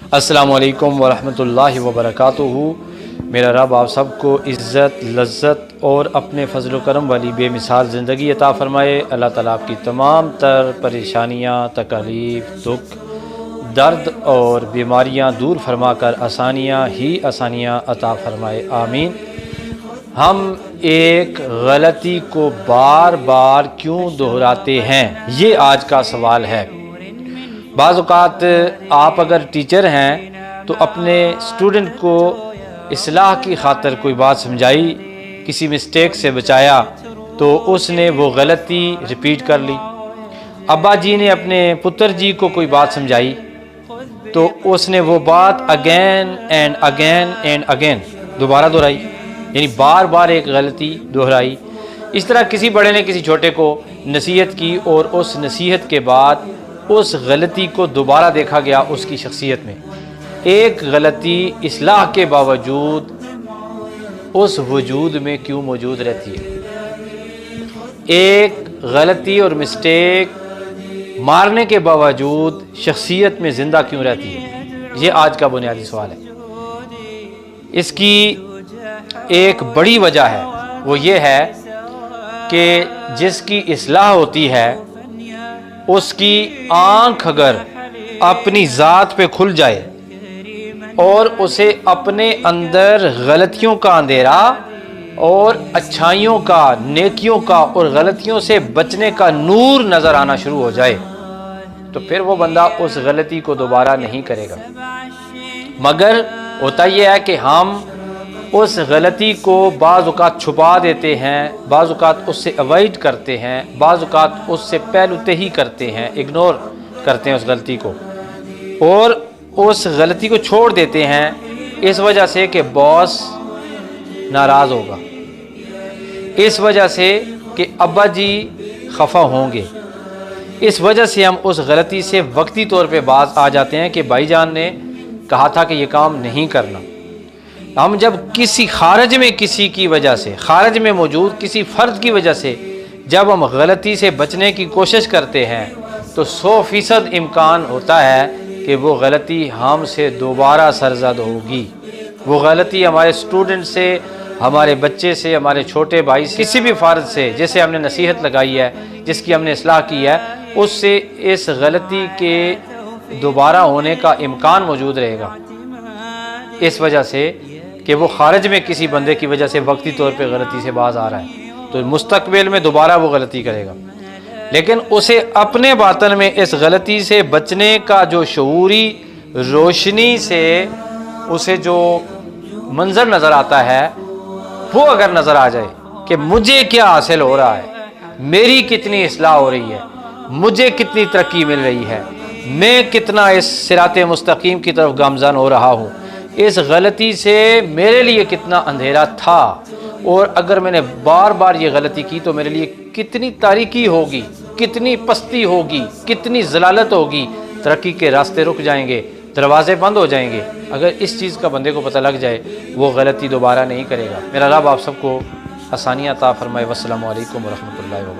अस्सलामु अलैकुम वरहमतुल्लाहि वबरकातुहू। मेरा रब आप सबको इज़्ज़त, लज़्ज़त और अपने फ़ज़ल व करम वाली बेमिसाल ज़िंदगी अता फ़रमाए। अल्लाह ताला आपकी तमाम तर परेशानियाँ, तकलीफ़, दुख, दर्द और बीमारियाँ दूर फरमा कर आसानियाँ ही आसानियाँ अता फ़रमाए, आमीन। हम एक गलती को बार बार क्यों दोहराते हैं, ये आज का सवाल है। बाज़ औक़ात आप अगर टीचर हैं तो अपने स्टूडेंट को इस्लाह की खातिर कोई बात समझाई, किसी मिस्टेक से बचाया, तो उसने वो गलती रिपीट कर ली। अब्बा जी ने अपने पुत्र जी को कोई बात समझाई तो उसने वो बात again and again and again दोबारा दोहराई, यानी बार बार एक गलती दोहराई। इस तरह किसी बड़े ने किसी छोटे को नसीहत की और उस नसीहत के बाद उस गलती को दोबारा देखा गया उसकी शख्सियत में। एक गलती इस्लाह के बावजूद उस वजूद में क्यों मौजूद रहती है? एक गलती और मिस्टेक मारने के बावजूद शख्सियत में ज़िंदा क्यों रहती है? ये आज का बुनियादी सवाल है। इसकी एक बड़ी वजह है, वो ये है कि जिसकी इस्लाह होती है उसकी आँख अगर अपनी ज़ात पे खुल जाए और उसे अपने अंदर गलतियों का अंधेरा और अच्छाइयों का, नेकियों का और गलतियों से बचने का नूर नज़र आना शुरू हो जाए, तो फिर वो बंदा उस गलती को दोबारा नहीं करेगा। मगर होता यह है कि हम उस गलती को बाज़ औक़ात छुपा देते हैं, बाज़ औक़ात उससे अवॉइड करते हैं, बाज़ औक़ात उससे पहलुतही करते हैं, इग्नोर करते हैं उस गलती को और उस गलती को छोड़ देते हैं इस वजह से कि बॉस नाराज़ होगा, इस वजह से कि अब्बा जी खफा होंगे। इस वजह से हम उस गलती से वक्ती तौर पे बाज आ जाते हैं कि भाईजान ने कहा था कि ये काम नहीं करना। हम जब किसी खारज में, किसी की वजह से, खारज में मौजूद किसी फ़र्द की वजह से जब हम गलती से बचने की कोशिश करते हैं तो 100% इम्कान होता है कि वो गलती हमसे दोबारा सरज़द होगी। वो गलती हमारे स्टूडेंट से, हमारे बच्चे से, हमारे छोटे भाई से, किसी भी फ़र्द से जिसे हमने नसीहत लगाई है, जिसकी हमने इस्लाह की है, उससे इस गलती के दोबारा होने का इम्कान मौजूद रहेगा। इस वजह से कि वो खारिज में किसी बंदे की वजह से वक्ती तौर पे गलती से बाज आ रहा है, तो मुस्तकबिल में दोबारा वो गलती करेगा। लेकिन उसे अपने बातन में इस गलती से बचने का जो शऊरी रोशनी से उसे जो मंजर नज़र आता है, वो अगर नज़र आ जाए कि मुझे क्या हासिल हो रहा है, मेरी कितनी इस्लाह हो रही है, मुझे कितनी तरक्की मिल रही है, मैं कितना इस सिराते मुस्तकीम की तरफ गामज़न हो रहा हूँ, इस गलती से मेरे लिए कितना अंधेरा था और अगर मैंने बार बार ये गलती की तो मेरे लिए कितनी तारीकी होगी, कितनी पस्ती होगी, कितनी ज़लालत होगी, तरक्की के रास्ते रुक जाएंगे, दरवाजे बंद हो जाएंगे। अगर इस चीज़ का बंदे को पता लग जाए, वो गलती दोबारा नहीं करेगा। मेरा रब आप सबको आसानियाँ अता फरमाए। वस्सलामु अलैकुम वरहमतुल्लाहि व बरकातुहू।